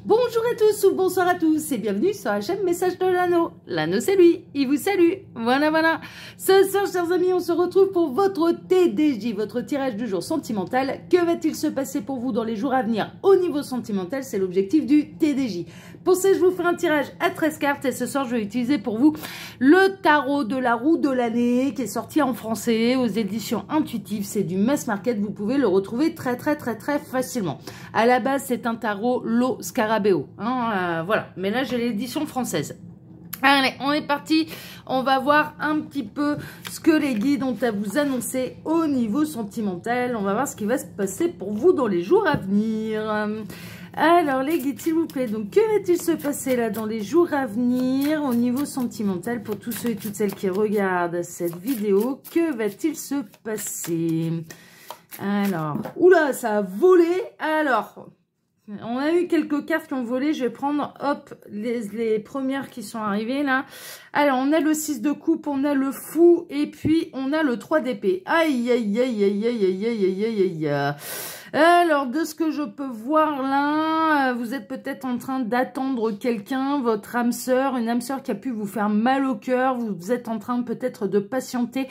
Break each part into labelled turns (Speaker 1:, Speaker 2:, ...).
Speaker 1: Bonjour à tous ou bonsoir à tous et bienvenue sur la chaîne Message de l'Anneau. L'Anneau c'est lui, il vous salue. Voilà. Ce soir, chers amis, on se retrouve pour votre TDJ, votre tirage du jour sentimental. Que va-t-il se passer pour vous dans les jours à venir au niveau sentimental? C'est l'objectif du TDJ. Pour ça, je vous ferai un tirage à 13 cartes et ce soir, je vais utiliser pour vous le tarot de la roue de l'année qui est sorti en français aux éditions Intuitives. C'est du mass market, vous pouvez le retrouver très facilement. À la base, c'est un tarot Lo Scarabeo. Voilà, mais là, j'ai l'édition française. Allez, on est parti. On va voir un petit peu ce que les guides ont à vous annoncer au niveau sentimental. On va voir ce qui va se passer pour vous dans les jours à venir. Alors, les guides, s'il vous plaît, donc que va-t-il se passer là dans les jours à venir au niveau sentimental pour tous ceux et toutes celles qui regardent cette vidéo? Que va-t-il se passer? Alors, oula, ça a volé. Alors, on a eu quelques cartes qui ont volé. Je vais prendre, hop, les premières qui sont arrivées là. Alors, on a le 6 de coupe, on a le fou et puis on a le 3 d'épée. Aïe. Alors, de ce que je peux voir là, vous êtes peut-être en train d'attendre quelqu'un, votre âme sœur, une âme sœur qui a pu vous faire mal au cœur. Vous êtes en train peut-être de patienter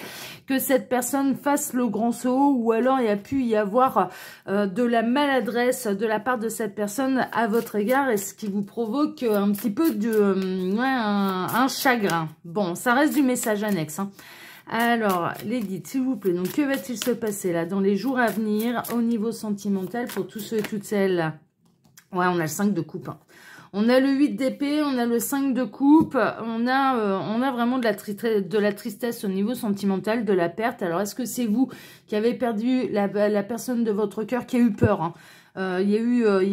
Speaker 1: que cette personne fasse le grand saut, ou alors il y a pu y avoir de la maladresse de la part de cette personne à votre égard, et ce qui vous provoque un petit peu de un chagrin. Bon, ça reste du message annexe, hein. Alors, les guides, s'il vous plaît, donc que va-t-il se passer là dans les jours à venir au niveau sentimental pour tous ceux et toutes celles? Ouais, on a le 5 de coupe, hein. On a le 8 d'épée, on a le 5 de coupe, on a vraiment de la tristesse au niveau sentimental, de la perte. Alors, est-ce que c'est vous qui avez perdu la personne de votre cœur qui a eu peur, hein? Il y a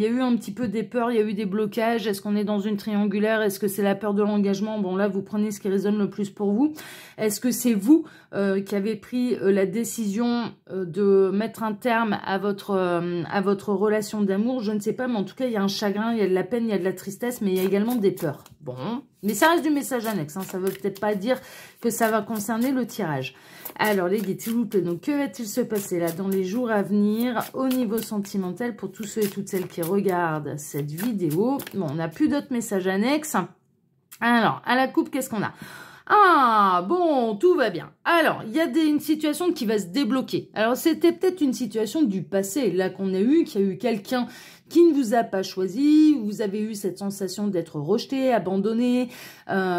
Speaker 1: eu un petit peu des peurs, il y a eu des blocages. Est-ce qu'on est dans une triangulaire? Est-ce que c'est la peur de l'engagement? Bon, là, vous prenez ce qui résonne le plus pour vous. Est-ce que c'est vous qui avez pris la décision de mettre un terme à votre relation d'amour? Je ne sais pas, mais en tout cas, il y a un chagrin, il y a de la peine, il y a de la tristesse, mais il y a également des peurs. Bon, mais ça reste du message annexe, hein. Ça ne veut peut-être pas dire que ça va concerner le tirage. Alors, les guides, s'il vous plaît, donc que va-t-il se passer là dans les jours à venir au niveau sentimental pour tous ceux et toutes celles qui regardent cette vidéo? Bon, on n'a plus d'autres messages annexes. Alors, à la coupe, qu'est-ce qu'on a? Ah, bon, tout va bien. Alors, il y a une situation qui va se débloquer. Alors, c'était peut-être une situation du passé, là, qu'on a eu, qu'il y a eu quelqu'un qui ne vous a pas choisi, vous avez eu cette sensation d'être rejeté, abandonné,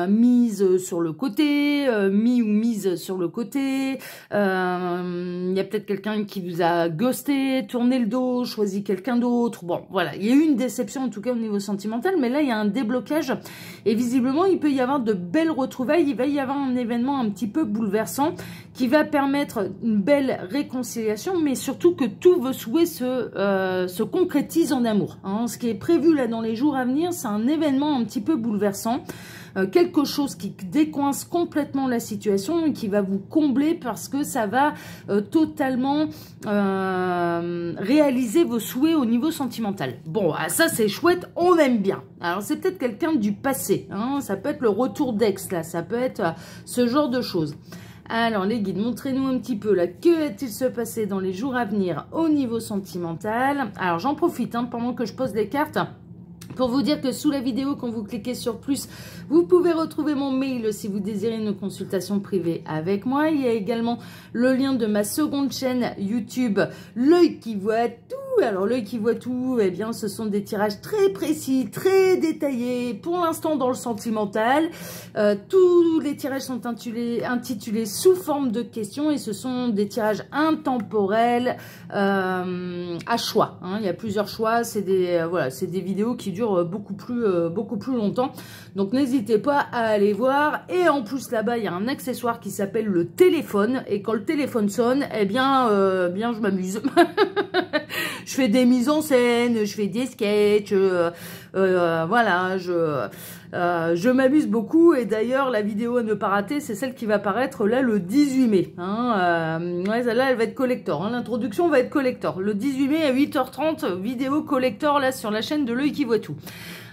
Speaker 1: mise sur le côté, mis ou mise sur le côté. Il y a peut-être quelqu'un qui vous a ghosté, tourné le dos, choisi quelqu'un d'autre. Bon, voilà, il y a eu une déception en tout cas au niveau sentimental, mais là, il y a un déblocage et visiblement, il peut y avoir de belles retrouvailles. Il va y avoir un événement un petit peu bouleversant qui va permettre une belle réconciliation, mais surtout que tous vos souhaits se concrétisent en amour, hein. Ce qui est prévu là dans les jours à venir, c'est un événement un petit peu bouleversant, quelque chose qui décoince complètement la situation et qui va vous combler parce que ça va totalement réaliser vos souhaits au niveau sentimental. Bon, ça c'est chouette, on aime bien. Alors c'est peut-être quelqu'un du passé, hein, ça peut être le retour d'ex là, ça peut être ce genre de choses. Alors, les guides, montrez-nous un petit peu, là, que va-t-il se passer dans les jours à venir au niveau sentimental? Alors, j'en profite, hein, pendant que je pose les cartes, pour vous dire que sous la vidéo, quand vous cliquez sur plus, vous pouvez retrouver mon mail si vous désirez une consultation privée avec moi. Il y a également le lien de ma seconde chaîne YouTube, L'œil qui voit tout. Alors, l'œil qui voit tout, eh bien, ce sont des tirages très précis, très détaillés, pour l'instant dans le sentimental. Tous les tirages sont intitulés sous forme de questions et ce sont des tirages intemporels à choix, hein. Il y a plusieurs choix, c'est des vidéos qui durent beaucoup plus longtemps. Donc, n'hésitez pas à aller voir. Et en plus, là-bas, il y a un accessoire qui s'appelle le téléphone. Et quand le téléphone sonne, eh bien, je m'amuse. Je fais des mises en scène, je fais des sketchs, voilà, je m'amuse beaucoup. Et d'ailleurs, la vidéo à ne pas rater, c'est celle qui va paraître là le 18 mai. Hein, ouais, celle-là, elle va être collector. Hein, l'introduction va être collector. Le 18 mai à 8h30, vidéo collector là sur la chaîne de L'œil qui voit tout.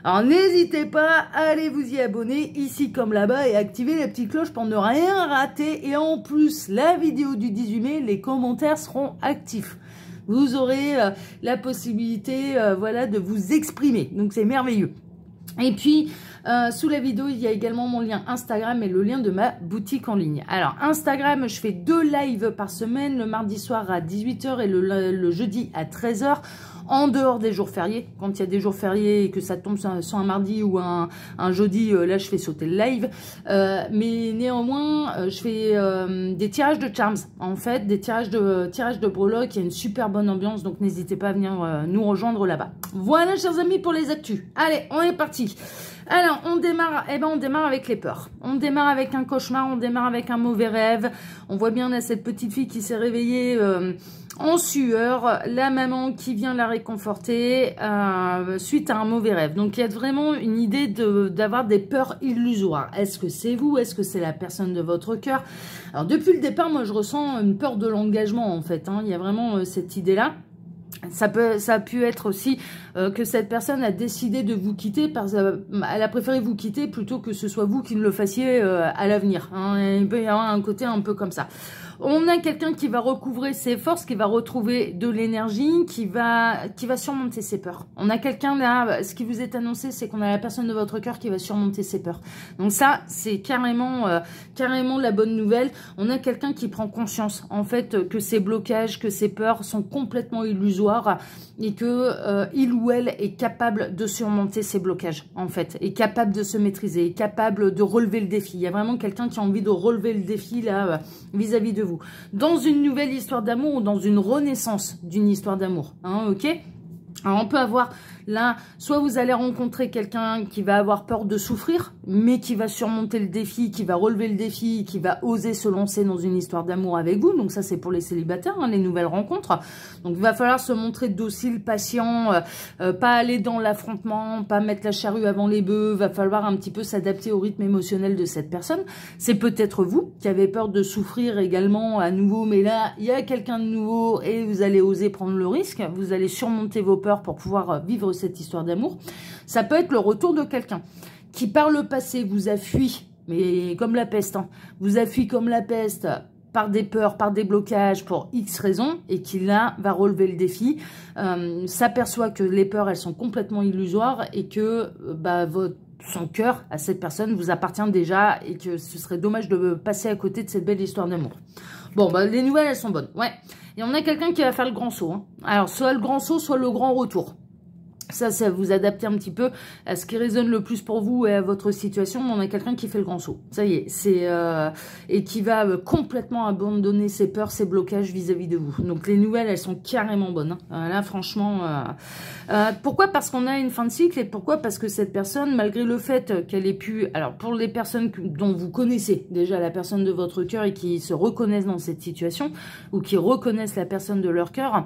Speaker 1: Alors, n'hésitez pas à aller vous y abonner, ici comme là-bas, et activer la petite cloche pour ne rien rater. Et en plus, la vidéo du 18 mai, les commentaires seront actifs. Vous aurez la possibilité, voilà, de vous exprimer. Donc, c'est merveilleux. Et puis, sous la vidéo, il y a également mon lien Instagram et le lien de ma boutique en ligne. Alors, Instagram, je fais 2 lives par semaine, le mardi soir à 18 h et le jeudi à 13 h. En dehors des jours fériés, quand il y a des jours fériés et que ça tombe sur un mardi ou un jeudi, là je fais sauter le live. Mais néanmoins, je fais des tirages de charms, en fait, des tirages de breloques. Il y a une super bonne ambiance, donc n'hésitez pas à venir nous rejoindre là-bas. Voilà, chers amis, pour les actus. Allez, on est parti. Alors, on démarre, on démarre avec les peurs. On démarre avec un cauchemar, on démarre avec un mauvais rêve. On voit bien là cette petite fille qui s'est réveillée en sueur, la maman qui vient la réconforter suite à un mauvais rêve. Donc, il y a vraiment une idée d'avoir des peurs illusoires. Est-ce que c'est vous? Est-ce que c'est la personne de votre cœur? Alors, depuis le départ, moi, je ressens une peur de l'engagement, en fait. Il y a vraiment cette idée-là. Ça a pu être aussi que cette personne a décidé de vous quitter parce elle a préféré vous quitter plutôt que ce soit vous qui ne le fassiez à l'avenir. Il peut y avoir un côté un peu comme ça. On a quelqu'un qui va recouvrer ses forces, qui va retrouver de l'énergie, qui va surmonter ses peurs. On a quelqu'un là, ce qui vous est annoncé, c'est qu'on a la personne de votre cœur qui va surmonter ses peurs. Donc ça, c'est carrément la bonne nouvelle. On a quelqu'un qui prend conscience, en fait, que ces blocages, que ces peurs sont complètement illusoires et que il ou elle est capable de surmonter ces blocages, en fait, est capable de se maîtriser, est capable de relever le défi. Il y a vraiment quelqu'un qui a envie de relever le défi là vis-à-vis de vous. Dans une nouvelle histoire d'amour ou dans une renaissance d'une histoire d'amour, ok? Alors, on peut avoir là, soit vous allez rencontrer quelqu'un qui va avoir peur de souffrir, mais qui va surmonter le défi, qui va relever le défi, qui va oser se lancer dans une histoire d'amour avec vous. Donc ça, c'est pour les célibataires, les nouvelles rencontres. Donc il va falloir se montrer docile, patient, pas aller dans l'affrontement, pas mettre la charrue avant les bœufs. Va falloir un petit peu s'adapter au rythme émotionnel de cette personne. C'est peut-être vous qui avez peur de souffrir également à nouveau, mais là, il y a quelqu'un de nouveau et vous allez oser prendre le risque. Vous allez surmonter vos peurs pour pouvoir vivre cette histoire d'amour. Ça peut être le retour de quelqu'un qui par le passé vous a fui, mais comme la peste, vous a fui comme la peste par des peurs, par des blocages, pour X raisons, et qui là va relever le défi, s'aperçoit que les peurs elles sont complètement illusoires et que son cœur à cette personne vous appartient déjà et que ce serait dommage de passer à côté de cette belle histoire d'amour. Bon, les nouvelles elles sont bonnes, ouais. Et on a quelqu'un qui va faire le grand saut. Alors, soit le grand saut, soit le grand retour. Ça vous adaptez un petit peu à ce qui résonne le plus pour vous et à votre situation. Mais on a quelqu'un qui fait le grand saut. Ça y est, et qui va complètement abandonner ses peurs, ses blocages vis-à-vis de vous. Donc les nouvelles, elles sont carrément bonnes. Là, franchement, pourquoi? Parce qu'on a une fin de cycle et pourquoi? Parce que cette personne, malgré le fait qu'elle ait pu... Alors, pour les personnes dont vous connaissez déjà la personne de votre cœur et qui se reconnaissent dans cette situation ou qui reconnaissent la personne de leur cœur,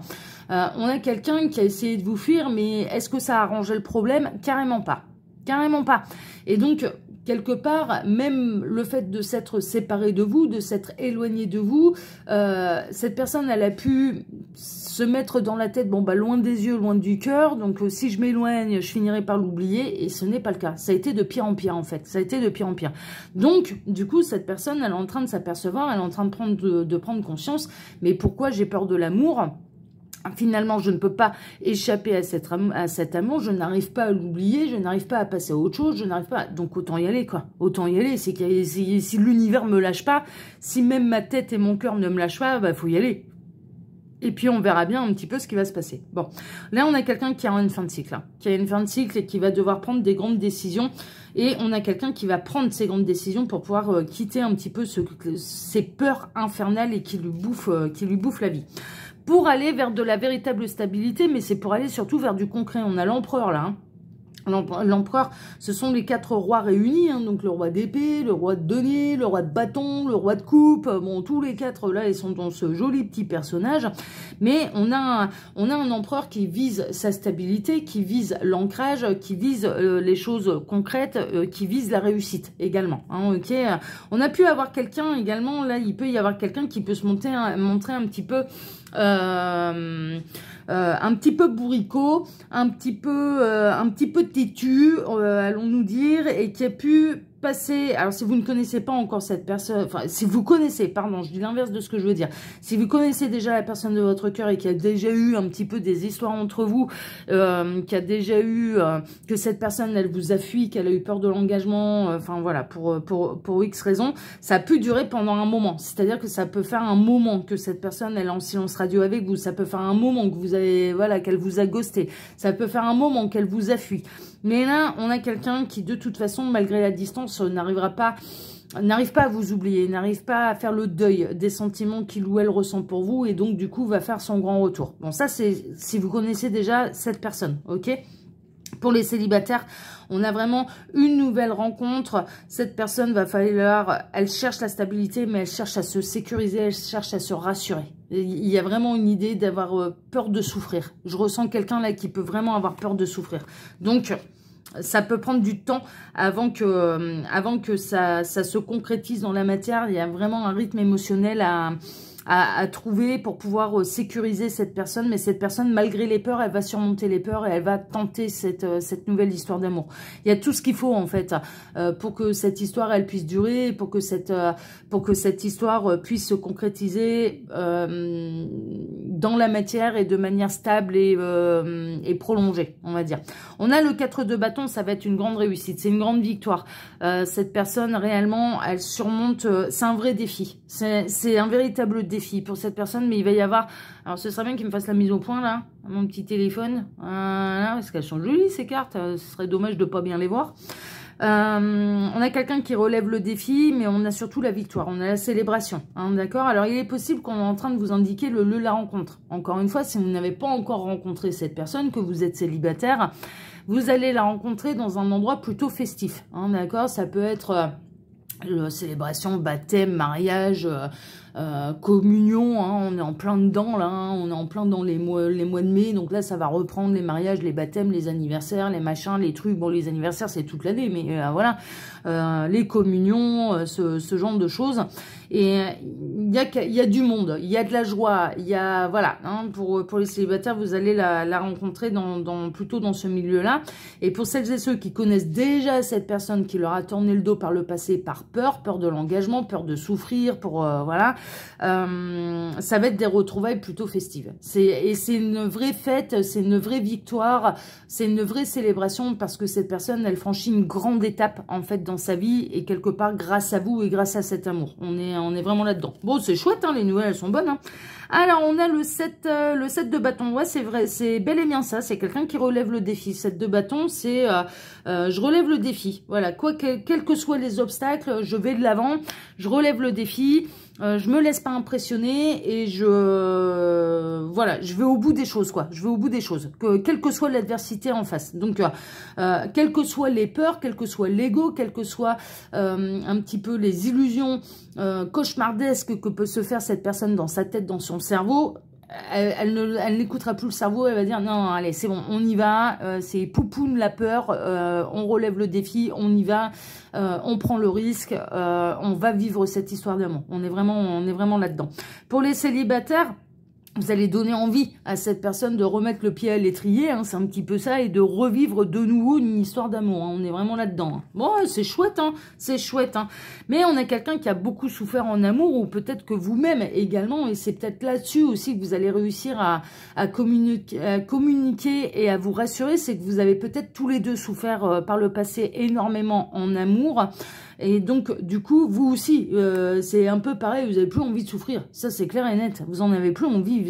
Speaker 1: on a quelqu'un qui a essayé de vous fuir, mais est-ce que ça a arrangé le problème? Carrément pas. Carrément pas. Et donc, quelque part, même le fait de s'être séparé de vous, de s'être éloigné de vous, cette personne, elle a pu se mettre dans la tête, loin des yeux, loin du cœur, donc si je m'éloigne, je finirai par l'oublier, et ce n'est pas le cas. Ça a été de pire en pire, en fait. Ça a été de pire en pire. Donc, du coup, cette personne, elle est en train de s'apercevoir, elle est en train de prendre conscience, mais pourquoi j'ai peur de l'amour ? Finalement, je ne peux pas échapper à cet amour, je n'arrive pas à l'oublier, je n'arrive pas à passer à autre chose, je n'arrive pas... Donc, autant y aller, quoi. Autant y aller, c'est que si l'univers me lâche pas, si même ma tête et mon cœur ne me lâchent pas, faut y aller. Et puis, on verra bien un petit peu ce qui va se passer. Bon, là, on a quelqu'un qui a une fin de cycle, qui a une fin de cycle et qui va devoir prendre des grandes décisions. Et on a quelqu'un qui va prendre ces grandes décisions pour pouvoir quitter un petit peu ces peurs infernales et qui lui bouffent la vie. Pour aller vers de la véritable stabilité, mais c'est pour aller surtout vers du concret. On a l'empereur là. L'empereur, ce sont les 4 rois réunis, donc le roi d'épée, le roi de denier, le roi de bâton, le roi de coupe. Bon, tous les 4 là, ils sont dans ce joli petit personnage. Mais on a un empereur qui vise sa stabilité, qui vise l'ancrage, qui vise les choses concrètes, qui vise la réussite également. Ok. On a pu avoir quelqu'un également, là, il peut y avoir quelqu'un qui peut se montrer un petit peu... un petit peu bourricot, un petit peu têtu, allons-nous dire, et qui a pu passer, alors si vous ne connaissez pas encore cette personne, enfin si vous connaissez, pardon, je dis l'inverse de ce que je veux dire, si vous connaissez déjà la personne de votre cœur et qu'il y a déjà eu un petit peu des histoires entre vous, qu'il y a déjà eu, que cette personne elle vous a fui, qu'elle a eu peur de l'engagement, enfin voilà, pour X raisons, ça a pu durer pendant un moment, c'est-à-dire que ça peut faire un moment que cette personne elle est en silence radio avec vous, ça peut faire un moment que vous avez, voilà, qu'elle vous a ghosté, ça peut faire un moment qu'elle vous a fui, mais là on a quelqu'un qui de toute façon malgré la distance n'arrive pas à vous oublier, n'arrive pas à faire le deuil des sentiments qu'il ou elle ressent pour vous et donc du coup va faire son grand retour. Bon, ça c'est si vous connaissez déjà cette personne, ok? Pour les célibataires, on a vraiment une nouvelle rencontre. Cette personne va falloir, elle cherche la stabilité, mais elle cherche à se sécuriser, elle cherche à se rassurer. Il y a vraiment une idée d'avoir peur de souffrir. Je ressens quelqu'un là qui peut vraiment avoir peur de souffrir. Donc, ça peut prendre du temps avant que ça se concrétise dans la matière. Il y a vraiment un rythme émotionnel à trouver pour pouvoir sécuriser cette personne. Mais cette personne, malgré les peurs, elle va surmonter les peurs et elle va tenter cette nouvelle histoire d'amour. Il y a tout ce qu'il faut en fait pour que cette histoire elle puisse durer, pour que cette histoire puisse se concrétiser dans la matière et de manière stable et prolongée, on va dire. On a le 4 de bâton, ça va être une grande réussite, c'est une grande victoire. Cette personne réellement, elle surmonte, c'est un vrai défi, c'est un véritable défi pour cette personne, mais il va y avoir, alors ce serait bien qu'il me fasse la mise au point là, mon petit téléphone, parce qu'elles sont jolies ces cartes, ce serait dommage de pas bien les voir. On a quelqu'un qui relève le défi, mais on a surtout la victoire, on a la célébration, hein, d'accord? Alors il est possible qu'on est en train de vous indiquer le lieu de la rencontre. Encore une fois, si vous n'avez pas encore rencontré cette personne, que vous êtes célibataire, vous allez la rencontrer dans un endroit plutôt festif, hein, d'accord? Ça peut être célébration, baptême, mariage, communion, hein, on est en plein dedans là, hein, on est en plein dans les mois de mai, donc là ça va reprendre les mariages, les baptêmes, les anniversaires, les machins, les trucs, bon les anniversaires c'est toute l'année, mais voilà, les communions, ce genre de choses, et il y a du monde, il y a de la joie, il y a, voilà, hein, pour les célibataires, vous allez la rencontrer plutôt dans ce milieu-là, et pour celles et ceux qui connaissent déjà cette personne qui leur a tourné le dos par le passé, par peur de l'engagement, peur de souffrir, voilà, ça va être des retrouvailles plutôt festives. Et c'est une vraie fête, c'est une vraie victoire, c'est une vraie célébration parce que cette personne, elle franchit une grande étape en fait dans sa vie et quelque part grâce à vous et grâce à cet amour. On est vraiment là-dedans. Bon, c'est chouette, hein, les nouvelles, elles sont bonnes. Hein. Alors, on a le 7 de bâton. Ouais, c'est vrai, c'est bel et bien ça. C'est quelqu'un qui relève le défi. 7 de bâton, c'est je relève le défi. Voilà, quels que soient les obstacles, je vais de l'avant, je relève le défi. Je me laisse pas impressionner et voilà, je vais au bout des choses, quoi. Je vais au bout des choses, quelle que soit l'adversité en face. Donc, quelles que soient les peurs, quel que soit l'ego, quelles que soient un petit peu les illusions cauchemardesques que peut se faire cette personne dans sa tête, dans son cerveau, elle n'écoutera plus le cerveau, elle va dire non, allez, c'est bon, on y va, c'est poupoune la peur, on relève le défi, on y va, on prend le risque, on va vivre cette histoire d'amour. On est vraiment là-dedans. Pour les célibataires, vous allez donner envie à cette personne de remettre le pied à l'étrier, hein, c'est un petit peu ça, et de revivre de nouveau une histoire d'amour. Hein, on est vraiment là-dedans. Hein. Bon, c'est chouette, hein, c'est chouette. Hein. Mais on a quelqu'un qui a beaucoup souffert en amour, ou peut-être que vous-même également, et c'est peut-être là-dessus aussi que vous allez réussir à communiquer et à vous rassurer, c'est que vous avez peut-être tous les deux souffert par le passé énormément en amour. Et donc, du coup, vous aussi, c'est un peu pareil, vous n'avez plus envie de souffrir. Ça, c'est clair et net. Vous en avez plus envie.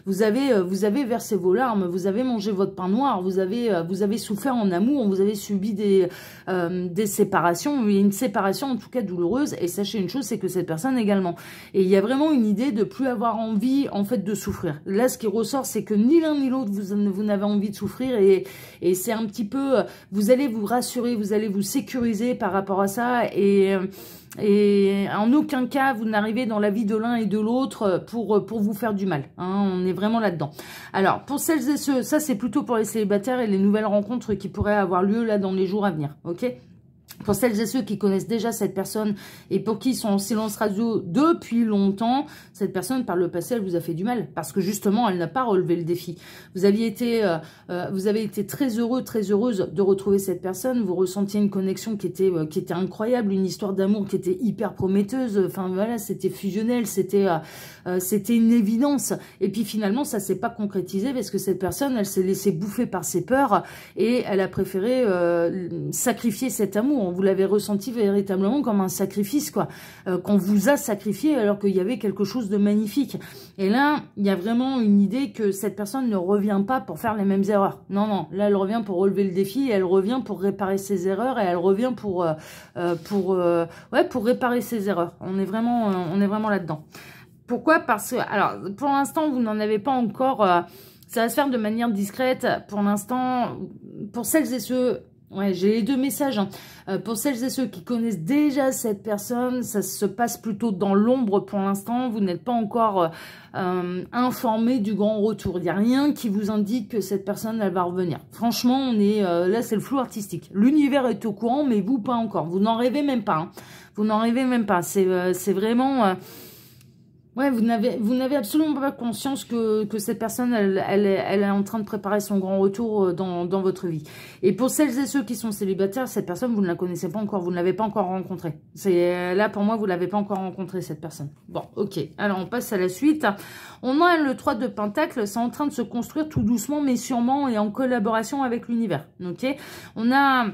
Speaker 1: Vous avez versé vos larmes, vous avez mangé votre pain noir, vous avez souffert en amour, vous avez subi des séparations, une séparation en tout cas douloureuse. Et sachez une chose, c'est que cette personne également. Et il y a vraiment une idée de plus avoir envie, en fait, de souffrir. Là, ce qui ressort, c'est que ni l'un ni l'autre, vous n'avez envie de souffrir. Et c'est un petit peu, vous allez vous rassurer, vous allez vous sécuriser par rapport à ça. Et en aucun cas vous n'arrivez dans la vie de l'un et de l'autre pour vous faire du mal, hein, on est vraiment là-dedans. Alors pour celles et ceux, ça c'est plutôt pour les célibataires et les nouvelles rencontres qui pourraient avoir lieu là dans les jours à venir, ok. Pour celles et ceux qui connaissent déjà cette personne et pour qui ils sont en silence radio depuis longtemps, cette personne, par le passé, elle vous a fait du mal. Parce que justement, elle n'a pas relevé le défi. Vous avez été très heureux, très heureuse de retrouver cette personne. Vous ressentiez une connexion qui était incroyable, une histoire d'amour qui était hyper prometteuse. Enfin voilà, c'était fusionnel, c'était une évidence. Et puis finalement, ça s'est pas concrétisé parce que cette personne, elle s'est laissée bouffer par ses peurs et elle a préféré sacrifier cet amour. Vous l'avez ressenti véritablement comme un sacrifice, quoi. Qu'on vous a sacrifié alors qu'il y avait quelque chose de magnifique. Et là, il y a vraiment une idée que cette personne ne revient pas pour faire les mêmes erreurs. Non, non. Là, elle revient pour relever le défi, elle revient pour réparer ses erreurs et elle revient pour réparer ses erreurs. On est vraiment là-dedans. Pourquoi? Parce que, alors, pour l'instant, vous n'en avez pas encore... ça va se faire de manière discrète. Pour l'instant, pour celles et ceux... Ouais, j'ai les deux messages. Hein. Pour celles et ceux qui connaissent déjà cette personne, ça se passe plutôt dans l'ombre pour l'instant. Vous n'êtes pas encore informé du grand retour. Il n'y a rien qui vous indique que cette personne, elle va revenir. Franchement, on est là, c'est le flou artistique. L'univers est au courant, mais vous, pas encore. Vous n'en rêvez même pas. Hein. Vous n'en rêvez même pas. C'est vraiment... Ouais, vous n'avez absolument pas conscience que cette personne, elle est en train de préparer son grand retour dans votre vie. Et pour celles et ceux qui sont célibataires, cette personne, vous ne la connaissez pas encore, vous ne l'avez pas encore rencontrée. Là, pour moi, vous ne l'avez pas encore rencontrée, cette personne. Bon, ok. Alors, on passe à la suite. On a le 3 de Pentacle, c'est en train de se construire tout doucement, mais sûrement, et en collaboration avec l'univers. Ok. On a...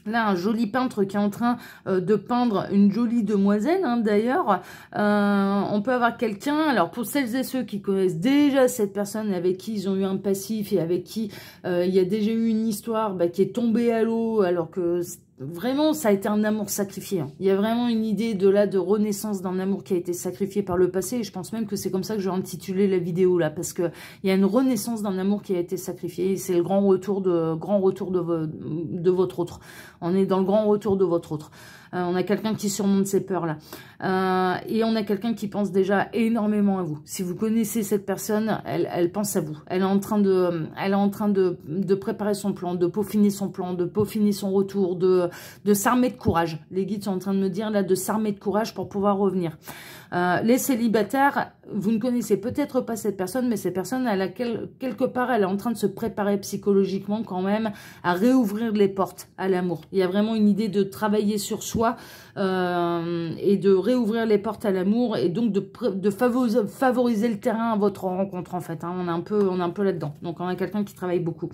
Speaker 1: Là, un joli peintre qui est en train de peindre une jolie demoiselle, hein, d'ailleurs. On peut avoir quelqu'un, alors pour celles et ceux qui connaissent déjà cette personne avec qui ils ont eu un passif et avec qui il y a déjà eu une histoire qui est tombée à l'eau, alors que vraiment ça a été un amour sacrifié. Hein. Il y a vraiment une idée de renaissance d'un amour qui a été sacrifié par le passé, et je pense même que c'est comme ça que je vais intituler la vidéo là, parce que il y a une renaissance d'un amour qui a été sacrifié, et c'est le grand retour de votre autre. On est dans le grand retour de votre autre. On a quelqu'un qui surmonte ses peurs là. Et on a quelqu'un qui pense déjà énormément à vous. Si vous connaissez cette personne, elle pense à vous. Elle est en train de préparer son plan, de peaufiner son plan, de peaufiner son retour, de s'armer de courage. Les guides sont en train de me dire là de s'armer de courage pour pouvoir revenir. Les célibataires, vous ne connaissez peut-être pas cette personne, mais cette personne, quelque part, elle est en train de se préparer psychologiquement quand même à réouvrir les portes à l'amour. Il y a vraiment une idée de travailler sur soi et de réouvrir les portes à l'amour, et donc de favoriser le terrain à votre rencontre en fait. Hein. On est un peu là-dedans. Donc on a quelqu'un qui travaille beaucoup.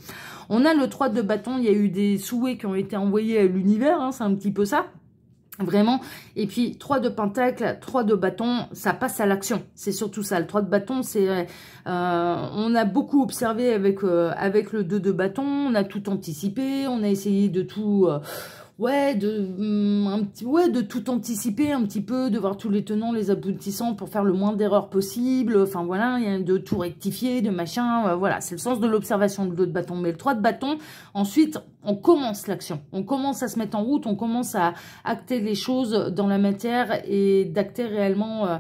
Speaker 1: On a le 3 de bâton. Il y a eu des souhaits qui ont été envoyés à l'univers. Hein. C'est un petit peu ça. Vraiment. Et puis, 3 de pentacle, 3 de bâton, ça passe à l'action. C'est surtout ça. Le 3 de bâton, c'est... on a beaucoup observé avec le 2 de bâton. On a tout anticipé. On a essayé de tout... de tout anticiper un petit peu, de voir tous les tenants, les aboutissants pour faire le moins d'erreurs possible. Enfin, voilà, de tout rectifier, de machin. Voilà, c'est le sens de l'observation de 2 de bâton. Mais le 3 de bâton, ensuite... on commence l'action, on commence à se mettre en route, on commence à acter les choses dans la matière et d'acter réellement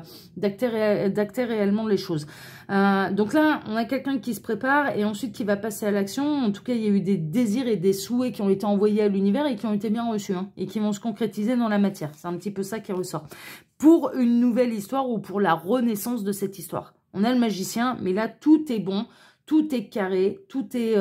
Speaker 1: les choses. Donc là, on a quelqu'un qui se prépare et ensuite qui va passer à l'action. En tout cas, il y a eu des désirs et des souhaits qui ont été envoyés à l'univers et qui ont été bien reçus, hein, et qui vont se concrétiser dans la matière. C'est un petit peu ça qui ressort. Pour une nouvelle histoire ou pour la renaissance de cette histoire. On a le magicien, mais là, tout est bon. Tout est carré, tout est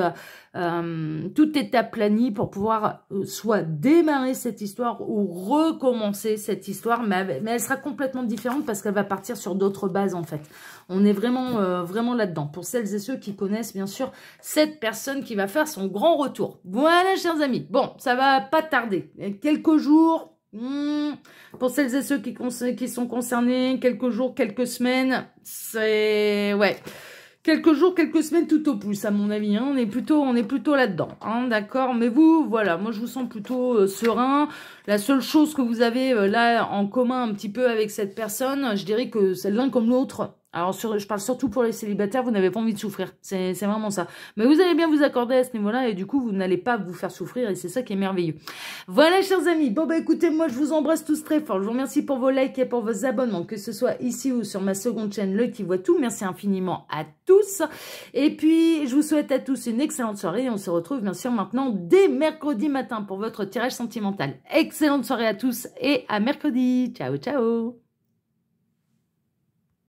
Speaker 1: aplani pour pouvoir soit démarrer cette histoire ou recommencer cette histoire, mais elle sera complètement différente parce qu'elle va partir sur d'autres bases en fait. On est vraiment là-dedans. Pour celles et ceux qui connaissent bien sûr cette personne qui va faire son grand retour. Voilà, chers amis. Bon, ça va pas tarder. Quelques jours... pour celles et ceux qui sont concernés, quelques jours, quelques semaines, c'est... ouais... quelques jours, quelques semaines tout au plus, à mon avis. Hein. On est plutôt là-dedans. Hein, d'accord. Mais vous, voilà, moi je vous sens plutôt serein. La seule chose que vous avez là en commun un petit peu avec cette personne, je dirais que c'est l'un comme l'autre, Alors, je parle surtout pour les célibataires, vous n'avez pas envie de souffrir. C'est vraiment ça. Mais vous allez bien vous accorder à ce niveau-là et du coup, vous n'allez pas vous faire souffrir et c'est ça qui est merveilleux. Voilà, chers amis. Bon, bah écoutez, moi, je vous embrasse tous très fort. Je vous remercie pour vos likes et pour vos abonnements, que ce soit ici ou sur ma seconde chaîne, L'Œil qui voit tout. Merci infiniment à tous. Et puis, je vous souhaite à tous une excellente soirée et on se retrouve bien sûr maintenant dès mercredi matin pour votre tirage sentimental. Excellente soirée à tous et à mercredi. Ciao, ciao.